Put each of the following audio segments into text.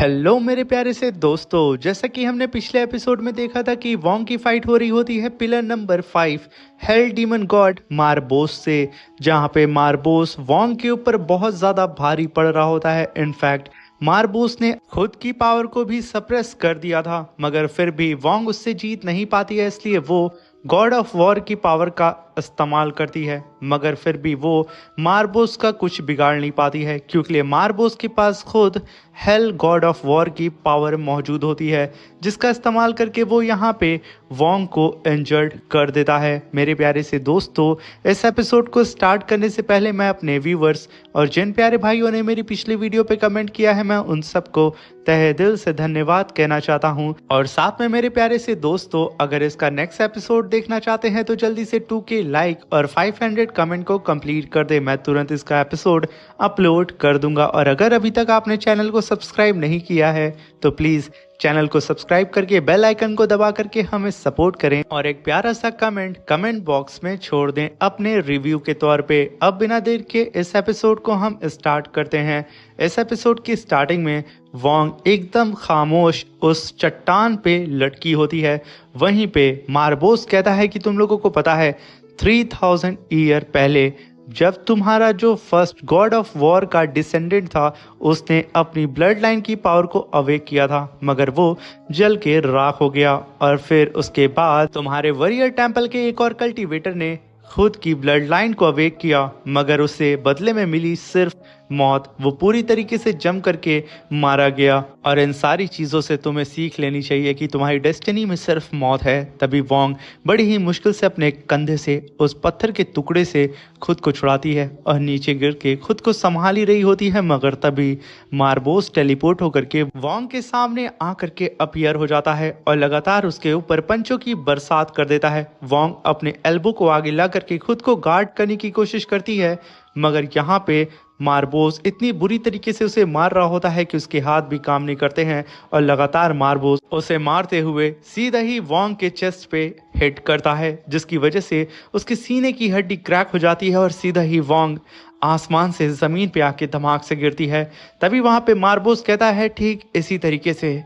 Hello मेरे प्यारे से दोस्तों, जैसा कि हमने पिछले एपिसोड में देखा था कि वोंग की फाइट हो रही होती है pillar number 5 hell demon god Marbas से, जहां पे मारबोस वोंग के ऊपर बहुत ज़्यादा भारी पड़ रहा होता है। इनफैक्ट मारबोस ने खुद की पावर को भी सप्रेस कर दिया था, मगर फिर भी वोंग उससे जीत नहीं पाती है, इसलिए वो गॉड ऑफ वॉर की पावर का इस्तेमाल करती है। मगर फिर भी वो मारबोस का कुछ बिगाड़ नहीं पाती है, क्योंकि मारबोस के पास खुद हेल गॉड ऑफ वॉर की पावर मौजूद होती है, जिसका इस्तेमाल करके वो यहाँ पे वोंग को इंजर्ड कर देता है। मेरे प्यारे से दोस्तों, इस एपिसोड को स्टार्ट करने से पहले मैं अपने व्यूवर्स और जिन प्यारे भाइयों ने मेरी पिछली वीडियो पे कमेंट किया है, मैं उन सबको तहे दिल से धन्यवाद कहना चाहता हूँ। और साथ में मेरे प्यारे से दोस्तों, अगर इसका नेक्स्ट एपिसोड देखना चाहते हैं तो जल्दी से 2K लाइक और 500 कमेंट को कंप्लीट कर दे। मैं तुरंत इसका एपिसोड अपलोड कर दूंगा। और अगर अभी तक आपने चैनल को सब्सक्राइब नहीं किया है तो प्लीज़ चैनल को सब्सक्राइब करके बेल आइकन को दबा करके हमें सपोर्ट करें और एक प्यारा सा कमेंट बॉक्स में छोड़ दें अपने रिव्यू के तौर पे। अब बिना देर के इस एपिसोड को हम स्टार्ट करते हैं। इस एपिसोड की स्टार्टिंग में वोंग एकदम खामोश उस चट्टान पे लटकी होती है। वहीं पे मारबोस कहता है कि तुम लोगों को पता है 3000 ईयर पहले जब तुम्हारा जो फर्स्ट गॉड ऑफ वॉर का डिसेंडेंट था, उसने अपनी ब्लड लाइन की पावर को अवेक किया था, मगर वो जल के राख हो गया। और फिर उसके बाद तुम्हारे वॉरियर टेम्पल के एक और कल्टीवेटर ने खुद की ब्लड लाइन को अवेक किया, मगर उसे बदले में मिली सिर्फ मौत। वो पूरी तरीके से जम करके मारा गया। और इन सारी चीज़ों से तुम्हें सीख लेनी चाहिए कि तुम्हारी डेस्टिनी में सिर्फ मौत है। तभी वोंग बड़ी ही मुश्किल से अपने कंधे से उस पत्थर के टुकड़े से खुद को छुड़ाती है और नीचे गिर के खुद को संभाल ही रही होती है, मगर तभी मारबोस टेलीपोर्ट होकर के वोंग के सामने आकर के अपीयर हो जाता है और लगातार उसके ऊपर पंचों की बरसात कर देता है। वोंग अपने एल्बो को आगे ला करके खुद को गार्ड करने की कोशिश करती है, मगर यहाँ पे मारबोस इतनी बुरी तरीके से उसे मार रहा होता है कि उसके हाथ भी काम नहीं करते हैं और लगातार मारबोस उसे मारते हुए सीधा ही वोंग के चेस्ट पे हिट करता है, जिसकी वजह से उसके सीने की हड्डी क्रैक हो जाती है और सीधा ही वोंग आसमान से ज़मीन पे आके धमाक से गिरती है। तभी वहाँ पे मारबोस कहता है, ठीक इसी तरीके से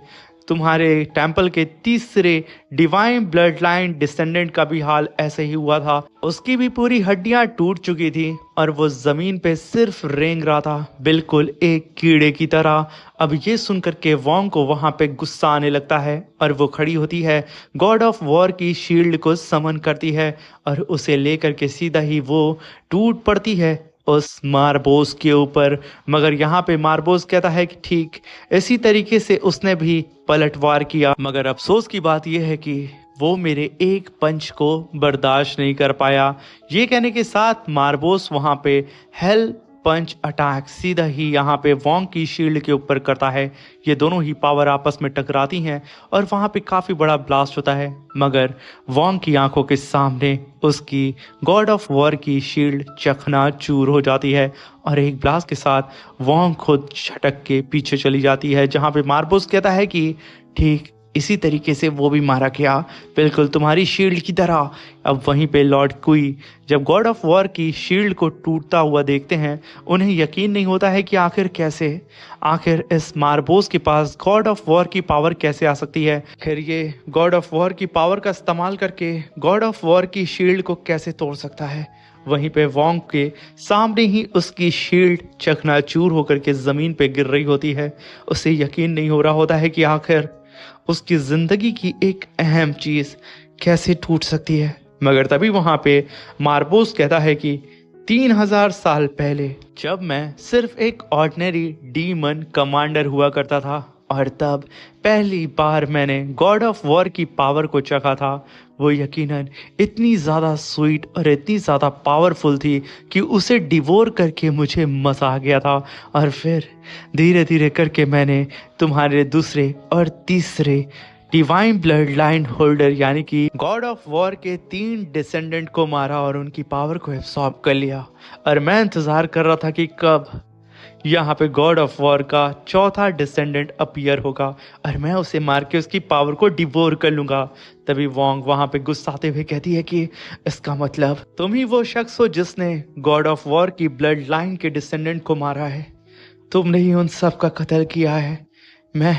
तुम्हारे टेम्पल के तीसरे डिवाइन ब्लड लाइन डिसेंडेंट का भी हाल ऐसे ही हुआ था। उसकी भी पूरी हड्डियां टूट चुकी थी और वो जमीन पे सिर्फ रेंग रहा था, बिल्कुल एक कीड़े की तरह। अब ये सुनकर के वोंग को वहां पे गुस्सा आने लगता है और वो खड़ी होती है, गॉड ऑफ वॉर की शील्ड को समन करती है और उसे लेकर के सीधा ही वो टूट पड़ती है उस मारबोस के ऊपर। मगर यहाँ पे मारबोस कहता है कि ठीक इसी तरीके से उसने भी पलटवार किया, मगर अफसोस की बात यह है कि वो मेरे एक पंच को बर्दाश्त नहीं कर पाया। ये कहने के साथ मारबोस वहाँ पे हेल पंच अटैक सीधा ही यहाँ पे वोंग की शील्ड के ऊपर करता है। ये दोनों ही पावर आपस में टकराती हैं और वहाँ पे काफ़ी बड़ा ब्लास्ट होता है, मगर वोंग की आंखों के सामने उसकी गॉड ऑफ वॉर की शील्ड चकनाचूर हो जाती है और एक ब्लास्ट के साथ वोंग खुद छटक के पीछे चली जाती है। जहाँ पे मारबोस कहता है कि ठीक इसी तरीके से वो भी मारा गया, बिल्कुल तुम्हारी शील्ड की तरह। अब वहीं पे लॉर्ड कुई जब गॉड ऑफ वॉर की शील्ड को टूटता हुआ देखते हैं, उन्हें यकीन नहीं होता है कि आखिर इस मारबोस के पास गॉड ऑफ वॉर की पावर कैसे आ सकती है। फिर ये गॉड ऑफ वॉर की पावर का इस्तेमाल करके गॉड ऑफ वॉर की शील्ड को कैसे तोड़ सकता है। वहीं पे वोंग के सामने ही उसकी शील्ड चकनाचूर होकर के ज़मीन पे गिर रही होती है। उसे यकीन नहीं हो रहा होता है कि आखिर उसकी जिंदगी की एक अहम चीज कैसे टूट सकती है। मगर तभी वहां पे मारबोस कहता है कि 3000 साल पहले जब मैं सिर्फ एक ऑर्डिनरी डीमन कमांडर हुआ करता था और तब पहली बार मैंने गॉड ऑफ वॉर की पावर को चखा था, वो यकीनन इतनी ज़्यादा स्वीट और इतनी ज़्यादा पावरफुल थी कि उसे डिवोर करके मुझे मज़ा आ गया था। और फिर धीरे धीरे करके मैंने तुम्हारे दूसरे और तीसरे डिवाइन ब्लड लाइन होल्डर यानी कि गॉड ऑफ वॉर के 3 डिसेंडेंट को मारा और उनकी पावर को एब्सॉर्ब कर लिया। और मैं इंतज़ार कर रहा था कि कब यहाँ पे गॉड ऑफ वॉर का चौथा डिसेंडेंट अपीयर होगा और मैं उसे मार के उसकी पावर को डिवोर कर लूंगा। तभी वोंग वहां पे गुस्साते हुए कहती है कि इसका मतलब तुम ही वो शख्स हो जिसने गॉड ऑफ वॉर की ब्लड लाइन के डिसेंडेंट को मारा है, तुमने ही उन सब का कत्ल किया है। मैं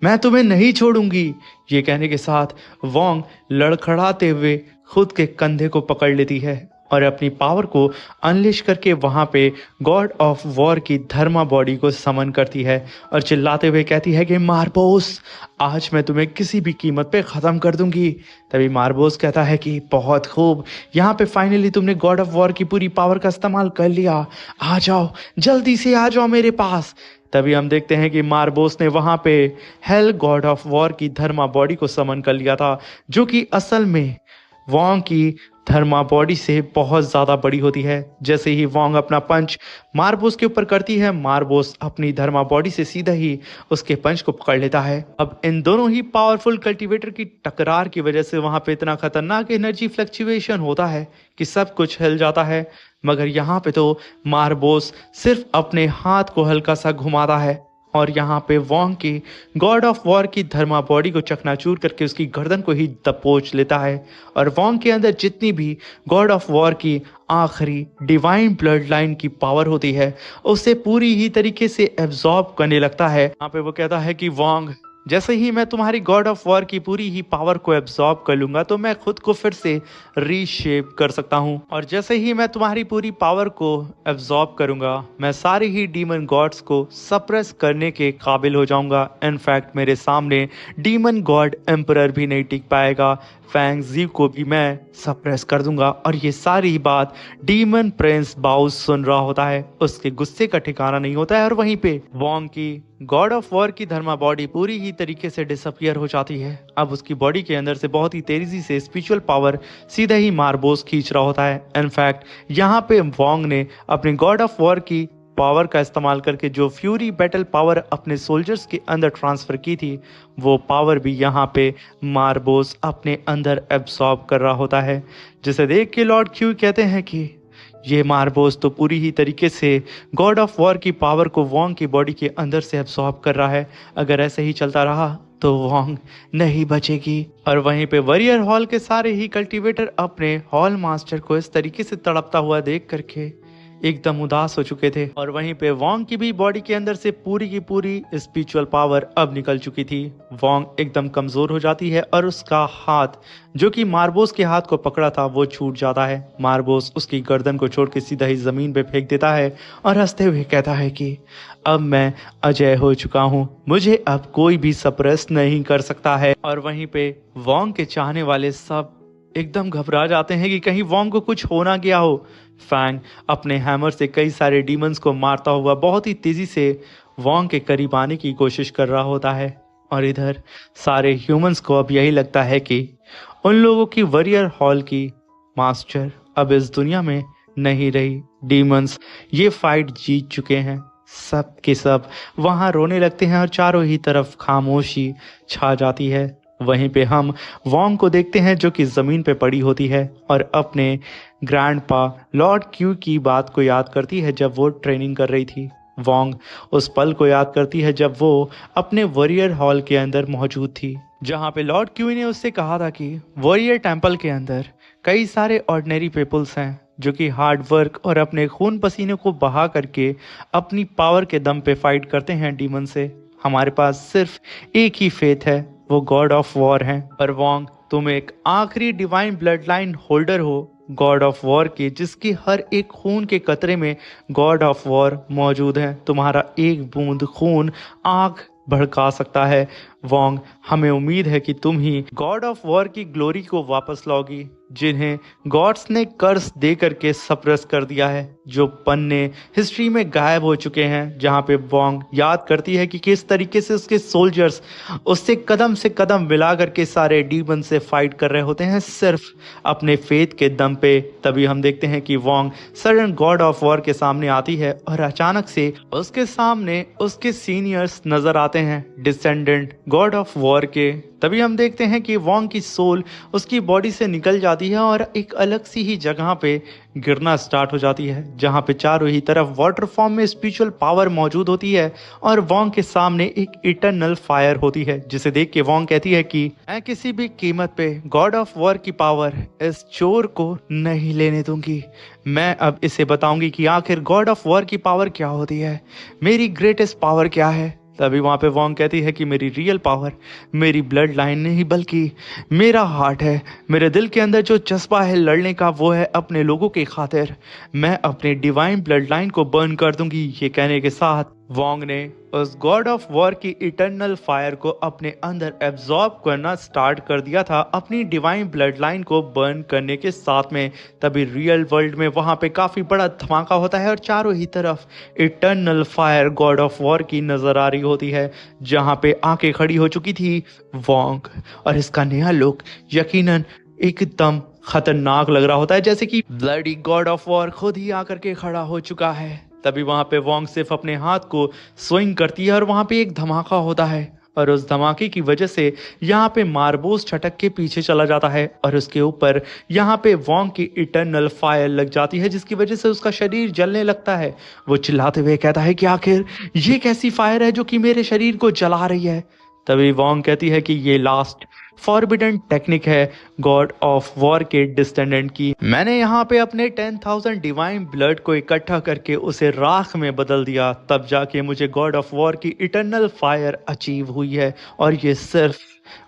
मैं तुम्हें नहीं छोड़ूंगी। ये कहने के साथ वोंग लड़खड़ाते हुए खुद के कंधे को पकड़ लेती है और अपनी पावर को अनलिश करके वहां पे गॉड ऑफ वॉर की धर्मा बॉडी को समन करती है और चिल्लाते हुए कहती है कि मार्बोस, आज मैं तुम्हें किसी भी कीमत पे ख़त्म कर दूंगी। तभी मार्बोस कहता है कि बहुत खूब, यहाँ पे फाइनली तुमने गॉड ऑफ वॉर की पूरी पावर का इस्तेमाल कर लिया। आ जाओ, जल्दी से आ जाओ मेरे पास। तभी हम देखते हैं कि मार्बोस ने वहां पे हेल गॉड ऑफ वॉर की धर्मा बॉडी को समन कर लिया था, जो कि असल में वोंग की थर्मा बॉडी से बहुत ज़्यादा बड़ी होती है। जैसे ही वोंग अपना पंच मार्बोस के ऊपर करती है, मार्बोस अपनी धर्मा बॉडी से सीधा ही उसके पंच को पकड़ लेता है। अब इन दोनों ही पावरफुल कल्टीवेटर की टकरार की वजह से वहां पे इतना खतरनाक एनर्जी फ्लक्चुएशन होता है कि सब कुछ हिल जाता है। मगर यहाँ पे तो मार्बोस सिर्फ अपने हाथ को हल्का सा घुमाता है और यहाँ पे वोंग की गॉड ऑफ वॉर की धर्मा बॉडी को चकनाचूर करके उसकी गर्दन को ही दबोच लेता है और वोंग के अंदर जितनी भी गॉड ऑफ वॉर की आखिरी डिवाइन ब्लड लाइन की पावर होती है उसे पूरी ही तरीके से एब्जॉर्ब करने लगता है। यहाँ पे वो कहता है कि वोंग, जैसे ही मैं तुम्हारी गॉड ऑफ वॉर की पूरी ही पावर को एब्जॉर्ब कर लूंगा तो मैं खुद को फिर से रीशेप कर सकता हूं, और जैसे ही मैं तुम्हारी पूरी पावर को एब्जॉर्ब करूंगा मैं सारी ही डीमन गॉड्स को सप्रेस करने के काबिल हो जाऊंगा। इनफैक्ट मेरे सामने डीमन गॉड एम्परर भी नहीं टिक पाएगा, फैंग जी को भी मैं सप्रेस कर दूंगा। और ये सारी बात डीमन प्रिंस बाउस सुन रहा होता है, उसके गुस्से का ठिकाना नहीं होता है और वहीं पे वोंग की गॉड ऑफ वॉर की धर्मा बॉडी पूरी ही तरीके से डिसअपियर हो जाती है। अब उसकी बॉडी के अंदर से बहुत ही तेजी से स्पिरिचुअल पावर सीधा ही मार्बोस खींच रहा होता है। इनफैक्ट यहाँ पे वोंग ने अपनी गॉड ऑफ वॉर की पावर का इस्तेमाल करके जो फ्यूरी बैटल पावर अपने सोल्जर्स के अंदर ट्रांसफर की थी, वो पावर भी यहाँ पे मार्बोस अपने अंदर एब्सॉर्ब कर रहा होता है। जिसे देख के लॉर्ड क्यू कहते हैं कि ये मार्बोस तो पूरी ही तरीके से गॉड ऑफ वॉर की पावर को वोंग की बॉडी के अंदर से एब्सॉर्ब कर रहा है। अगर ऐसे ही चलता रहा तो वोंग नहीं बचेगी। और वहीं पे वॉरियर हॉल के सारे ही कल्टीवेटर अपने हॉल मास्टर को इस तरीके से तड़पता हुआ देख करके एकदम उदास हो चुके थे। और वहीं पे वोंग की भी बॉडी के अंदर से पूरी की पूरी स्पिरिचुअल पावर अब निकल चुकी थी। वोंग एकदम कमजोर हो जाती है और उसका हाथ जो कि मार्बोस के हाथ को पकड़ा था वो छूट जाता है। मार्बोस उसकी गर्दन को छोड़ के सीधा ही जमीन पे फेंक देता है और हंसते हुए कहता है कि अब मैं अजय हो चुका हूँ, मुझे अब कोई भी सप्रेस नहीं कर सकता है। और वहीं पे वोंग के चाहने वाले सब एकदम घबरा जाते हैं कि कहीं वोंग को कुछ हो ना गया हो। फैंग अपने हैमर से कई सारे डीमंस को मारता हुआ बहुत ही तेजी से वोंग के करीब आने की कोशिश कर रहा होता है। और इधर सारे ह्यूमंस को अब यही लगता है कि उन लोगों की वॉरियर हॉल की मास्टर अब इस दुनिया में नहीं रही। डीमंस ये फाइट जीत चुके हैं। सब के सब वहां रोने लगते हैं और चारों ही तरफ खामोशी छा जाती है। वहीं पे हम वोंग को देखते हैं जो कि जमीन पे पड़ी होती है और अपने ग्रैंडपा लॉर्ड क्यू की बात को याद करती है जब वो ट्रेनिंग कर रही थी। वोंग उस पल को याद करती है जब वो अपने वॉरियर हॉल के अंदर मौजूद थी, जहां पे लॉर्ड क्यू ने उससे कहा था कि वॉरियर टेम्पल के अंदर कई सारे ऑर्डिनरी पीपल्स हैं जो कि हार्ड वर्क और अपने खून पसीने को बहा करके अपनी पावर के दम पे फाइट करते हैं डीमन से। हमारे पास सिर्फ एक ही फेथ है, वो गॉड ऑफ वॉर हैं। पर वोंग, तुम एक आखिरी डिवाइन ब्लड लाइन होल्डर हो गॉड ऑफ वॉर के, जिसकी हर एक खून के कतरे में गॉड ऑफ वॉर मौजूद है। तुम्हारा एक बूंद खून आग भड़का सकता है। वोंग, हमें उम्मीद है कि तुम ही गॉड ऑफ वॉर की ग्लोरी को वापस लाओगी, जिन्हें गॉड्स ने कर्स दे करके सप्रेस कर दिया है, जो पन्ने हिस्ट्री में गायब हो चुके हैं। जहां पे वोंग याद करती है कि किस तरीके से उसके सोल्जर्स उससे कदम से कदम मिला करके सारे डीमन से फाइट कर रहे होते हैं सिर्फ अपने फेथ के दम पे। तभी हम देखते हैं कि Wong sudden God of war के सामने आती है और अचानक से उसके सामने उसके सीनियर्स नजर आते हैं, डिसेंडेंट गॉड ऑफ वॉर के। तभी हम देखते हैं कि वोंग की सोल उसकी बॉडी से निकल जाती है और एक अलग सी ही जगह पे गिरना स्टार्ट हो जाती है, जहां पे चारों ही तरफ वाटर फॉर्म में स्पिरिचुअल पावर मौजूद होती है और वोंग के सामने एक इटर्नल फायर होती है, जिसे देख के वोंग कहती है कि मैं किसी भी कीमत पे गॉड ऑफ वॉर की पावर इस चोर को नहीं लेने दूंगी। मैं अब इसे बताऊंगी कि आखिर गॉड ऑफ वॉर की पावर क्या होती है, मेरी ग्रेटेस्ट पावर क्या है। तभी वहाँ पे वोंग कहती है कि मेरी रियल पावर मेरी ब्लड लाइन नहीं बल्कि मेरा हार्ट है। मेरे दिल के अंदर जो जज्बा है लड़ने का वो है अपने लोगों की खातिर। मैं अपने डिवाइन ब्लड लाइन को बर्न कर दूंगी। ये कहने के साथ वोंग ने उस गॉड ऑफ वॉर की इटर्नल फायर को अपने अंदर एब्जॉर्ब करना स्टार्ट कर दिया था अपनी डिवाइन ब्लड लाइन को बर्न करने के साथ में। तभी रियल वर्ल्ड में वहां पे काफी बड़ा धमाका होता है और चारों ही तरफ eternal fire God of war की नजर आ रही होती है, जहां पे आके खड़ी हो चुकी थी वोंग। और इसका नया लुक यकीनन एकदम खतरनाक लग रहा होता है, जैसे कि ब्लडी गॉड ऑफ वॉर खुद ही आकर के खड़ा हो चुका है। तभी वहां पे वोंग सिर्फ अपने हाथ को स्विंग करती है और वहां पे एक धमाका होता है और उस धमाके की वजह से यहाँ पे मार्बोस छटक के पीछे चला जाता है और उसके ऊपर यहाँ पे वोंग की इटर्नल फायर लग जाती है, जिसकी वजह से उसका शरीर जलने लगता है। वो चिल्लाते हुए कहता है कि आखिर ये कैसी फायर है जो कि मेरे शरीर को जला रही है। तभी वोंग कहती है कि ये लास्ट फॉरबिडन टेक्निक है गॉड ऑफ वॉर के डिस्टेंडेंट की। मैंने यहाँ पे अपने 10,000 डिवाइन ब्लड को इकट्ठा करके उसे राख में बदल दिया, तब जाके मुझे गॉड ऑफ वॉर की इटर्नल फायर अचीव हुई है और ये सिर्फ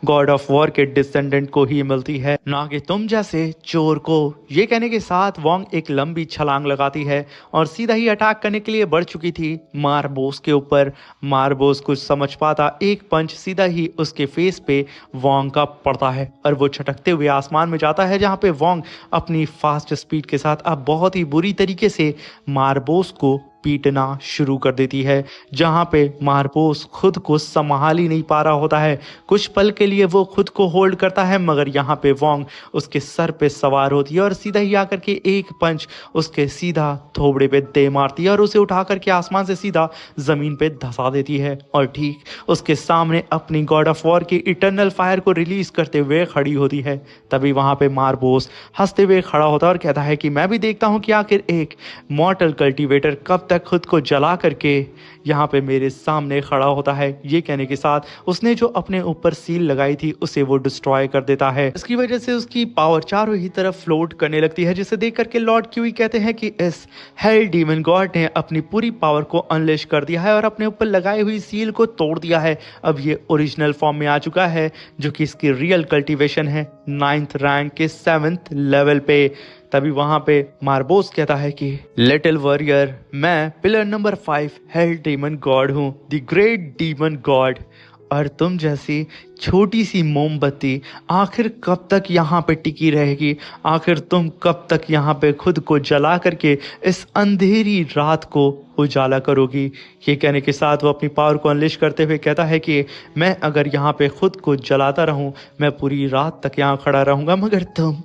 गॉड ऑफ वॉर के डिसेंडेंट को ही मिलती है, ना कि तुम जैसे चोर को। ये कहने के साथ वोंग एक लंबी छलांग लगाती है और सीधा ही अटैक करने के लिए बढ़ चुकी थी मार्बोस के ऊपर। मार्बोस कुछ समझ पाता एक पंच सीधा ही उसके फेस पे वोंग का पड़ता है और वो छटकते हुए आसमान में जाता है, जहां पे वोंग अपनी फास्ट स्पीड के साथ अब बहुत ही बुरी तरीके से मार्बोस को पीटना शुरू कर देती है, जहां पे मार्बोस खुद को संभाल ही नहीं पा रहा होता है। कुछ पल के लिए वो खुद को होल्ड करता है, मगर यहाँ पे वोंग उसके सर पे सवार होती है और सीधा ही आकर के एक पंच उसके सीधा थोबड़े पे दे मारती है और उसे उठा करके आसमान से सीधा जमीन पे धंसा देती है और ठीक उसके सामने अपनी गॉड ऑफ वॉर की इटर्नल फायर को रिलीज करते हुए खड़ी होती है। तभी वहां पे मार्बोस हंसते हुए खड़ा होता है और कहता है कि मैं भी देखता हूं कि आखिर एक मॉर्टल कल्टीवेटर कब तक खुद को जला करके यहाँ पे मेरे सामने खड़ा होता है। ये कहने के साथ उसने जो अपने ऊपर सील लगाई थी उसे वो डिस्ट्रॉय कर देता है। इसकी वजह से उसकी पावर चारों ही तरफ फ्लोट करने लगती है, जिसे देख करके लॉर्ड क्यूई कहते हैं कि इस हेल डीमन गॉड ने अपनी पूरी पावर को अनलेश कर दिया है और अपने ऊपर लगाई हुई सील को तोड़ दिया है। अब ये ओरिजिनल फॉर्म में आ चुका है, जो कि इसकी रियल कल्टीवेशन है 9th रैंक के 7th लेवल पे। तभी वहां पे मार्बोस कहता है कि लिटिल वॉरियर, मैं pillar number 5 hell demon God हूँ, द ग्रेट डीमन गॉड, और तुम जैसी छोटी सी मोमबत्ती आखिर कब तक यहाँ पे टिकी रहेगी? आखिर तुम कब तक यहाँ पे खुद को जला करके इस अंधेरी रात को उजाला करोगी? ये कहने के साथ वो अपनी पावर को अनलिश करते हुए कहता है कि मैं अगर यहाँ पे खुद को जलाता रहूं, मैं पूरी रात तक यहाँ खड़ा रहूंगा, मगर तुम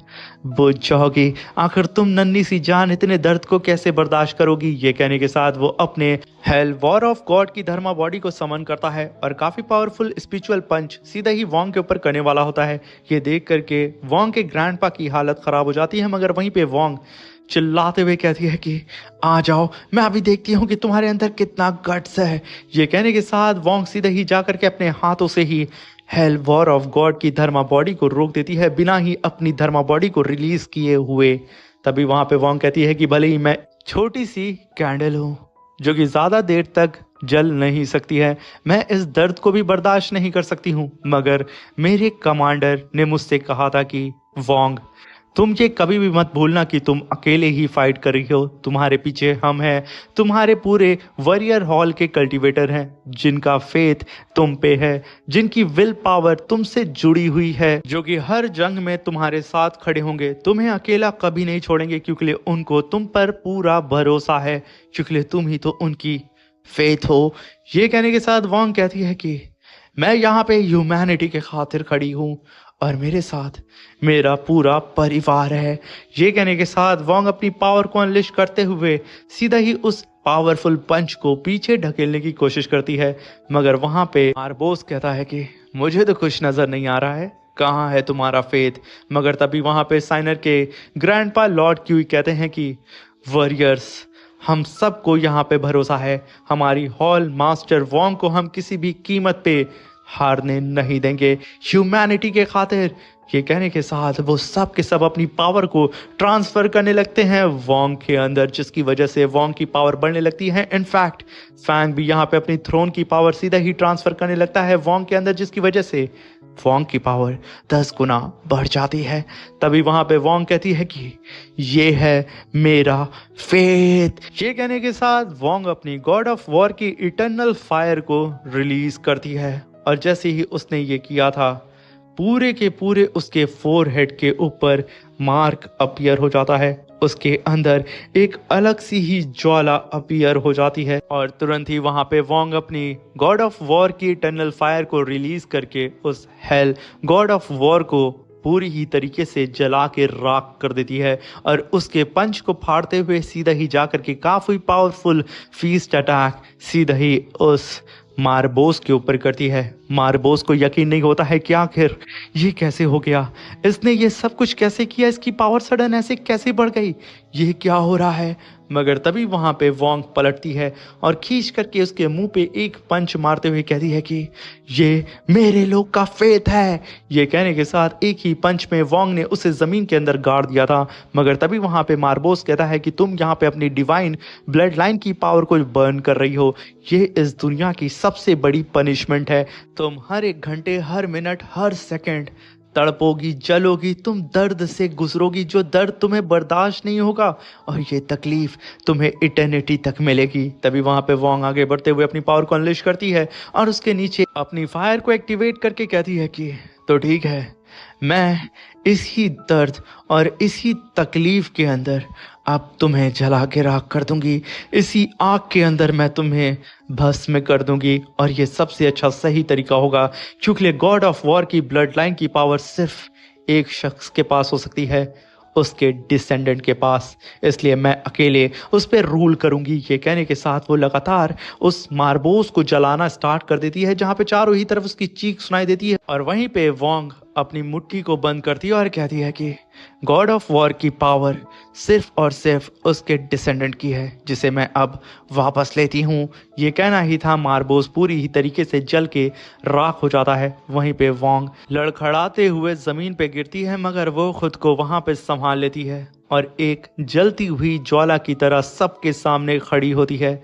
बुझ जाओगी। आखिर तुम नन्ही सी जान इतने दर्द को कैसे बर्दाश्त करोगी? ये कहने के साथ वो अपने हेल वॉर ऑफ गॉड की धर्मा बॉडी को समन करता है और काफी पावरफुल स्पिरिचुअल पंच सीधा ही वोंग के ऊपर करने वाला होता है। ये देख करके वोंग के ग्रैंडपा की हालत खराब हो जाती है, मगर वहीं पे वोंग चिल्लाते हुए कहती है कि आ जाओ, मैं अभी देखती हूँ कि तुम्हारे अंदर कितना गट्स है। ये कहने के साथ वोंग सीधे ही जा करके अपने हाथों से ही हेल वॉर ऑफ गॉड की धर्मा बॉडी को रोक देती है, बिना ही अपनी धर्मा बॉडी को रिलीज किए हुए। तभी वहां पे वोंग कहती है कि भले ही मैं छोटी सी कैंडल हूँ जो कि ज्यादा देर तक जल नहीं सकती है, मैं इस दर्द को भी बर्दाश्त नहीं कर सकती हूँ, मगर मेरे कमांडर ने मुझसे कहा था कि वोंग, तुम ये कभी भी मत भूलना कि तुम अकेले ही फाइट कर रही हो। तुम्हारे पीछे हम हैं, तुम्हारे पूरे वॉरियर हॉल के कल्टीवेटर हैं, जिनका फेथ तुम पे है, जिनकी विल पावर तुमसे जुड़ी हुई है, जो कि हर जंग में तुम्हारे साथ खड़े होंगे, तुम्हें अकेला कभी नहीं छोड़ेंगे, क्योंकि उनको तुम पर पूरा भरोसा है, क्योंकि तुम ही तो उनकी फेथ हो। ये कहने के साथ वोंग कहती है कि मैं यहाँ पे ह्यूमैनिटी के खातिर खड़ी हूँ और मेरे साथ मेरा पूरा परिवार है। ये कहने के साथ वोंग अपनी पावर को अनलिश करते हुए सीधा ही उस पावरफुल पंच को पीछे ढकेलने की कोशिश करती है, मगर वहां पे मार्बोस कहता है कि मुझे तो कुछ नजर नहीं आ रहा है, कहाँ है तुम्हारा फेथ? मगर तभी वहां पे साइनर के ग्रैंडपा लॉर्ड क्यूई कहते हैं कि वॉरियर्स, हम सबको यहाँ पे भरोसा है, हमारी हॉल मास्टर वोंग को हम किसी भी कीमत पे हारने नहीं देंगे ह्यूमैनिटी के खातिर। ये कहने के साथ वो सब के सब अपनी पावर को ट्रांसफर करने लगते हैं वोंग के अंदर, जिसकी वजह से वोंग की पावर बढ़ने लगती है। इनफैक्ट फैंग भी यहाँ पे अपनी थ्रोन की पावर सीधा ही ट्रांसफर करने लगता है वोंग के अंदर, जिसकी वजह से वोंग की पावर 10 गुना बढ़ जाती है। तभी वहां पे वोंग कहती है कि ये है मेरा फेथ। ये कहने के साथ वोंग अपनी गॉड ऑफ वॉर की इटर्नल फायर को रिलीज करती है, और जैसे ही उसने ये किया था पूरे के पूरे उसके फोरहेड के ऊपर मार्क अपीयर हो जाता है। उसके अंदर एक अलग सी ही ज्वाला अपीयर हो जाती है, और तुरंत ही वहां पे वोंग अपनी गॉड ऑफ वॉर की टनल फायर को रिलीज करके उस हेल गॉड ऑफ वॉर को पूरी ही तरीके से जला के राख कर देती है, और उसके पंच को फाड़ते हुए सीधा ही जाकर के काफी पावरफुल फीस्ट अटैक सीधा ही उस मारबोस के ऊपर करती है। मारबोस को यकीन नहीं होता है कि आखिर ये कैसे हो गया, इसने ये सब कुछ कैसे किया, इसकी पावर सडन ऐसे कैसे बढ़ गई, ये क्या हो रहा है। मगर तभी वहां पे वोंग पलटती है और खींच करके उसके मुंह पे एक पंच मारते हुए कहती है कि ये मेरे लोग का फेथ है। ये कहने के साथ एक ही पंच में वोंग ने उसे जमीन के अंदर गाड़ दिया था। मगर तभी वहां पे मारबोस कहता है कि तुम यहाँ पे अपनी डिवाइन ब्लड लाइन की पावर को बर्न कर रही हो, ये इस दुनिया की सबसे बड़ी पनिशमेंट है। तुम हर एक घंटे, हर मिनट, हर सेकंड तड़पोगी, जलोगी, तुम दर्द से गुजरोगी जो दर्द तुम्हें बर्दाश्त नहीं होगा, और ये तकलीफ तुम्हें इटर्निटी तक मिलेगी। तभी वहां पे वोंग आगे बढ़ते हुए अपनी पावर को अनलिश करती है और उसके नीचे अपनी फायर को एक्टिवेट करके कहती है कि तो ठीक है, मैं इसी दर्द और इसी तकलीफ के अंदर अब तुम्हें जला के राख कर दूंगी, इसी आग के अंदर मैं तुम्हें भस्म कर दूंगी। और ये सबसे अच्छा सही तरीका होगा, क्योंकि गॉड ऑफ वॉर की ब्लड लाइन की पावर सिर्फ एक शख्स के पास हो सकती है, उसके डिसेंडेंट के पास, इसलिए मैं अकेले उस पर रूल करूंगी। ये कहने के साथ वो लगातार उस मारबोस को जलाना स्टार्ट कर देती है, जहां पे चारों ही तरफ उसकी चीख सुनाई देती है। और वहीं पे वोंग अपनी मुट्ठी को बंद करती है और कहती है कि गॉड ऑफ वॉर की पावर सिर्फ और सिर्फ उसके डिसेंडेंट की है, जिसे मैं अब वापस लेती हूँ। ये कहना ही था, मारबोस पूरी ही तरीके से जल के राख हो जाता है। वहीं पे वोंग लड़खड़ाते हुए जमीन पे गिरती है, मगर वो खुद को वहां पे संभाल लेती है और एक जलती हुई ज्वाला की तरह सबके सामने खड़ी होती है,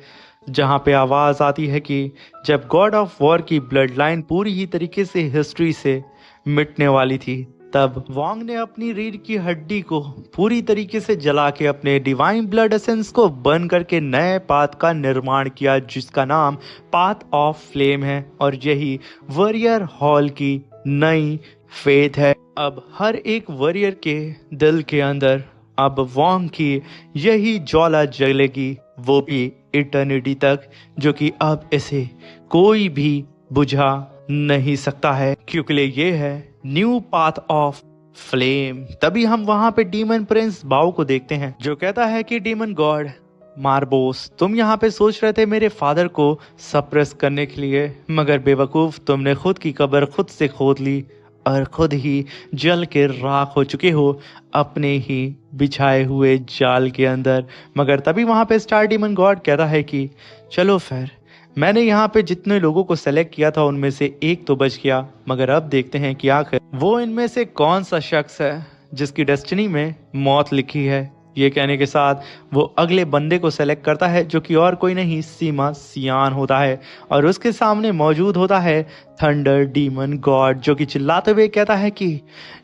जहां पे आवाज आती है कि जब गॉड ऑफ वॉर की ब्लड लाइन पूरी ही तरीके से हिस्ट्री से मिटने वाली थी, तब वोंग ने अपनी रीढ़ की हड्डी को पूरी तरीके से जला के अपने डिवाइन ब्लड एसेंस को बर्न करके नए पाथ का निर्माण किया, जिसका नाम पाथ ऑफ फ्लेम है, और यही वॉरियर हॉल की नई फेथ है। अब हर एक वॉरियर के दिल के अंदर अब वोंग की यही ज्वाला जलेगी, वो भी इटर्निटी तक, जो कि अब इसे कोई भी बुझा नहीं सकता है, क्योंकि ये है न्यू पाथ ऑफ फ्लेम। तभी हम वहां पे डीमन प्रिंस बाओ को देखते हैं, जो कहता है कि डीमन गॉड मारबोस, तुम यहाँ पे सोच रहे थे मेरे फादर को सप्रेस करने के लिए, मगर बेवकूफ तुमने खुद की कब्र खुद से खोद ली और खुद ही जल के राख हो चुके हो अपने ही बिछाए हुए जाल के अंदर। मगर तभी वहां पे स्टार डीमन गॉड कहता है कि चलो फिर, मैंने यहाँ पे जितने लोगों को सेलेक्ट किया था उनमें से एक तो बच गया, मगर अब देखते हैं कि आखिर वो इनमें से कौन सा शख्स है जिसकी डेस्टिनी में मौत लिखी है। ये कहने के साथ वो अगले बंदे को सेलेक्ट करता है, जो कि और कोई नहीं सीमा सियान होता है, और उसके सामने मौजूद होता है थंडर डीमन गॉड, जो कि चिल्लाते हुए कहता है कि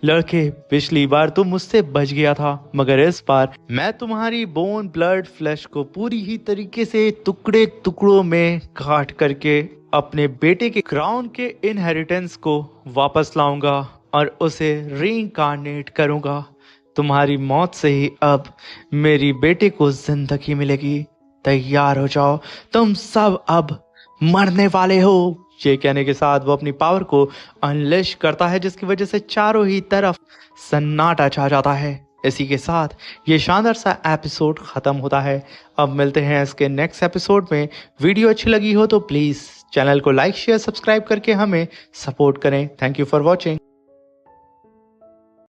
लड़के, पिछली बार तुम मुझसे बच गया था, मगर इस बार मैं तुम्हारी बोन ब्लड फ्लैश को पूरी ही तरीके से टुकड़े टुकड़ों में काट करके अपने बेटे के क्राउन के इनहेरिटेंस को वापस लाऊंगा और उसे रीइंकार्नेट करूंगा। तुम्हारी मौत से ही अब मेरी बेटे को जिंदगी मिलेगी, तैयार हो जाओ, तुम सब अब मरने वाले हो। ये कहने के साथ वो अपनी पावर को अनलेश करता है, जिसकी वजह से चारों ही तरफ सन्नाटा छा जाता है। इसी के साथ ये शानदार सा एपिसोड खत्म होता है। अब मिलते हैं इसके नेक्स्ट एपिसोड में। वीडियो अच्छी लगी हो तो प्लीज चैनल को लाइक शेयर सब्सक्राइब करके हमें सपोर्ट करें। Thank you for watching.